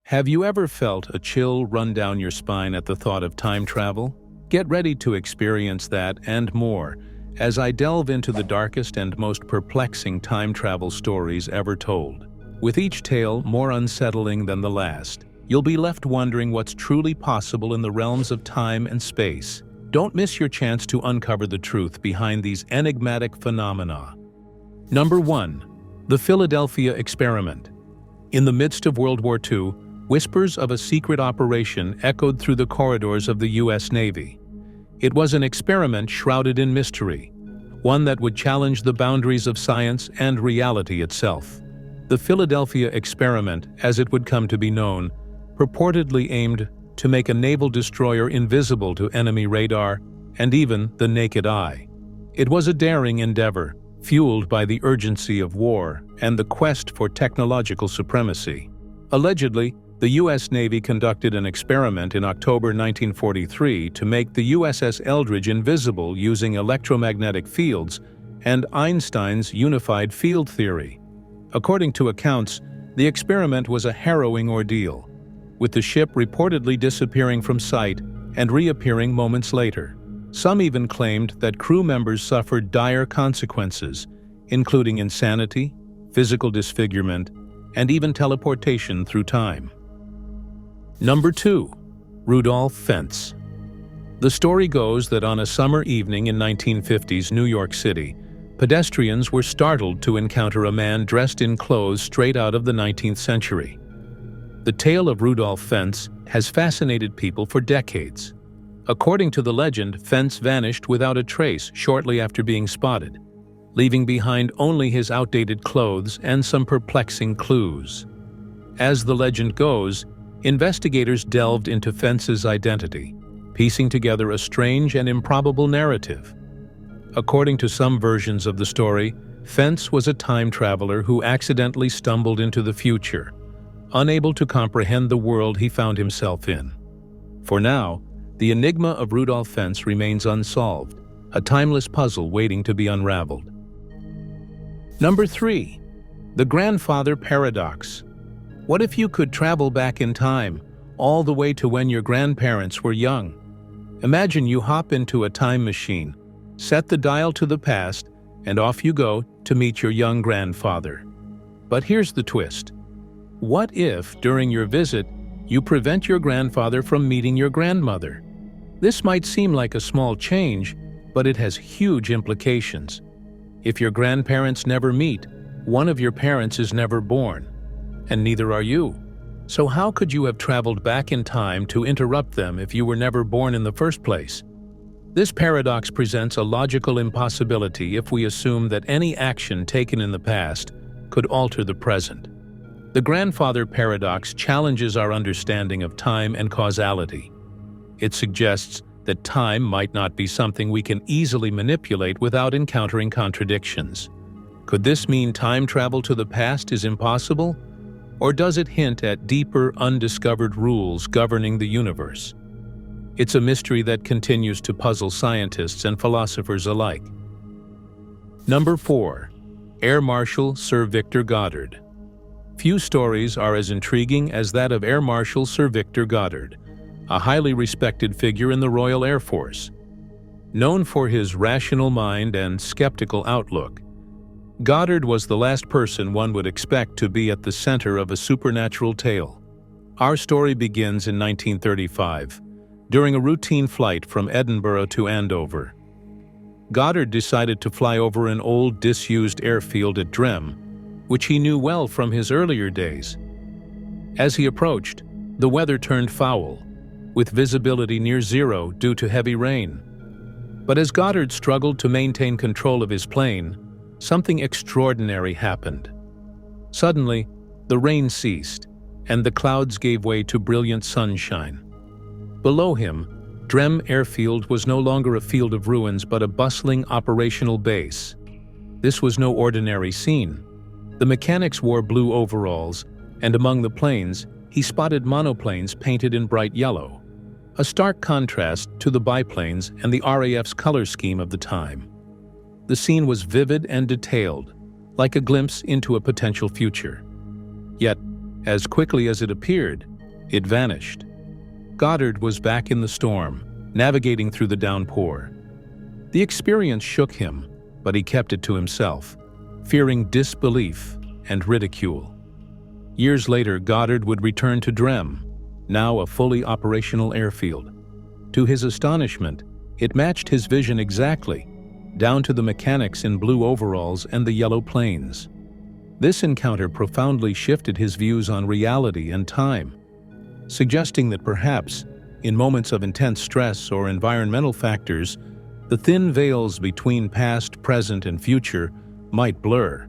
Have you ever felt a chill run down your spine at the thought of time travel? Get ready to experience that and more as I delve into the darkest and most perplexing time travel stories ever told. With each tale more unsettling than the last, you'll be left wondering what's truly possible in the realms of time and space. Don't miss your chance to uncover the truth behind these enigmatic phenomena. Number 1. The Philadelphia Experiment. In the midst of World War II, whispers of a secret operation echoed through the corridors of the U.S. Navy. It was an experiment shrouded in mystery, one that would challenge the boundaries of science and reality itself. The Philadelphia Experiment, as it would come to be known, purportedly aimed to make a naval destroyer invisible to enemy radar and even the naked eye. It was a daring endeavor, fueled by the urgency of war and the quest for technological supremacy. Allegedly, the U.S. Navy conducted an experiment in October 1943 to make the USS Eldridge invisible using electromagnetic fields and Einstein's unified field theory. According to accounts, the experiment was a harrowing ordeal, with the ship reportedly disappearing from sight and reappearing moments later. Some even claimed that crew members suffered dire consequences, including insanity, physical disfigurement, and even teleportation through time. Number 2. Rudolph Fentz. The story goes that on a summer evening in 1950s New York City, pedestrians were startled to encounter a man dressed in clothes straight out of the 19th century. The tale of Rudolph Fentz has fascinated people for decades. According to the legend, Fentz vanished without a trace shortly after being spotted, leaving behind only his outdated clothes and some perplexing clues. As the legend goes, investigators delved into Fentz's identity, piecing together a strange and improbable narrative. According to some versions of the story, Fentz was a time traveler who accidentally stumbled into the future, unable to comprehend the world he found himself in. For now, the enigma of Rudolph Fentz remains unsolved, a timeless puzzle waiting to be unraveled. Number 3. The Grandfather Paradox. What if you could travel back in time, all the way to when your grandparents were young? Imagine you hop into a time machine, set the dial to the past, and off you go to meet your young grandfather. But here's the twist. What if, during your visit, you prevent your grandfather from meeting your grandmother? This might seem like a small change, but it has huge implications. If your grandparents never meet, one of your parents is never born, and neither are you. So how could you have traveled back in time to interrupt them if you were never born in the first place? This paradox presents a logical impossibility if we assume that any action taken in the past could alter the present. The grandfather paradox challenges our understanding of time and causality. It suggests that time might not be something we can easily manipulate without encountering contradictions. Could this mean time travel to the past is impossible? Or does it hint at deeper, undiscovered rules governing the universe? It's a mystery that continues to puzzle scientists and philosophers alike. Number 4. Air Marshal Sir Victor Goddard. Few stories are as intriguing as that of Air Marshal Sir Victor Goddard, a highly respected figure in the Royal Air Force. Known for his rational mind and skeptical outlook, Goddard was the last person one would expect to be at the center of a supernatural tale. Our story begins in 1935, during a routine flight from Edinburgh to Andover. Goddard decided to fly over an old, disused airfield at Jourdain, which he knew well from his earlier days. As he approached, the weather turned foul, with visibility near zero due to heavy rain. But as Goddard struggled to maintain control of his plane, something extraordinary happened. Suddenly, the rain ceased, and the clouds gave way to brilliant sunshine. Below him, Jourdain Airfield was no longer a field of ruins but a bustling operational base. This was no ordinary scene. The mechanics wore blue overalls, and among the planes, he spotted monoplanes painted in bright yellow, a stark contrast to the biplanes and the RAF's color scheme of the time. The scene was vivid and detailed, like a glimpse into a potential future. Yet, as quickly as it appeared, It vanished. Goddard was back in the storm, navigating through the downpour. The experience shook him, but he kept it to himself, fearing disbelief and ridicule. Years later, Goddard would return to Jourdain, now a fully operational airfield. To his astonishment, it matched his vision exactly, down to the mechanics in blue overalls and the yellow planes. This encounter profoundly shifted his views on reality and time, suggesting that perhaps, in moments of intense stress or environmental factors, the thin veils between past, present, and future might blur.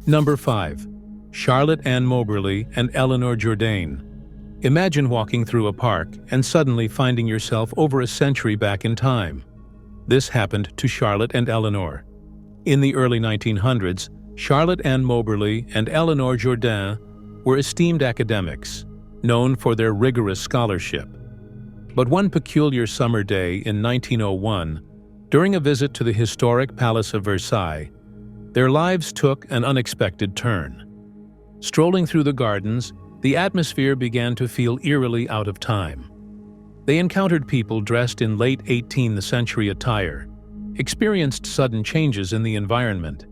Number 5. Charlotte Ann Moberly and Eleanor Jourdain. Imagine walking through a park and suddenly finding yourself over a century back in time. This happened to Charlotte and Eleanor. In the early 1900s, Charlotte Ann Moberly and Eleanor Jourdain were esteemed academics, known for their rigorous scholarship. But one peculiar summer day in 1901, during a visit to the historic Palace of Versailles, their lives took an unexpected turn. Strolling through the gardens, the atmosphere began to feel eerily out of time. They encountered people dressed in late 18th century attire, experienced sudden changes in the environment,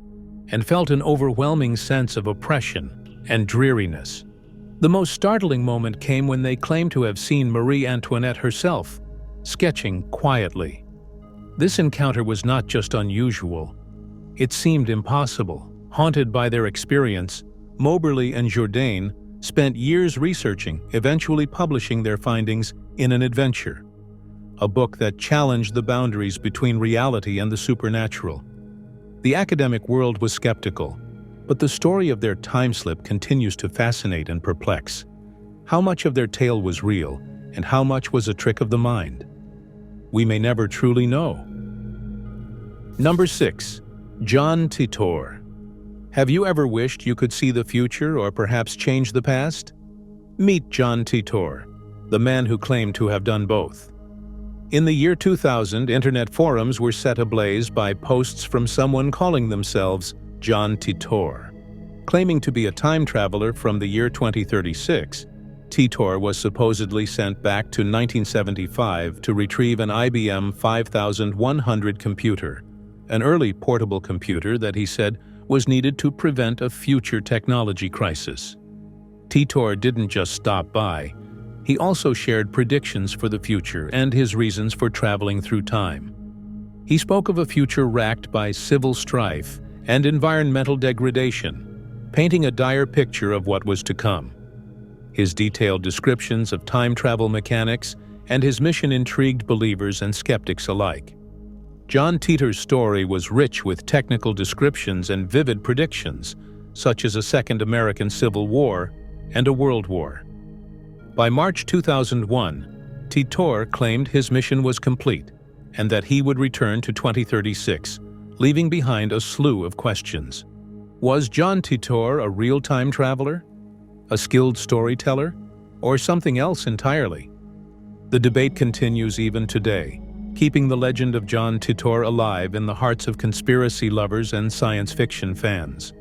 and felt an overwhelming sense of oppression and dreariness. The most startling moment came when they claimed to have seen Marie Antoinette herself, sketching quietly. This encounter was not just unusual. It seemed impossible. Haunted by their experience, Moberly and Jourdain spent years researching, eventually publishing their findings in An Adventure, a book that challenged the boundaries between reality and the supernatural. The academic world was skeptical, but the story of their time slip continues to fascinate and perplex. How much of their tale was real, and how much was a trick of the mind? We may never truly know. Number 6. John Titor. Have you ever wished you could see the future or perhaps change the past? Meet John Titor, the man who claimed to have done both. In the year 2000, internet forums were set ablaze by posts from someone calling themselves John Titor. Claiming to be a time traveler from the year 2036, Titor was supposedly sent back to 1975 to retrieve an IBM 5100 computer, an early portable computer that he said was needed to prevent a future technology crisis. Titor didn't just stop by. He also shared predictions for the future and his reasons for traveling through time. He spoke of a future racked by civil strife and environmental degradation, painting a dire picture of what was to come. His detailed descriptions of time travel mechanics and his mission intrigued believers and skeptics alike. John Titor's story was rich with technical descriptions and vivid predictions, such as a Second American Civil War and a World War. By March 2001, Titor claimed his mission was complete and that he would return to 2036, leaving behind a slew of questions. Was John Titor a real time traveler, a skilled storyteller, or something else entirely? The debate continues even today, keeping the legend of John Titor alive in the hearts of conspiracy lovers and science fiction fans.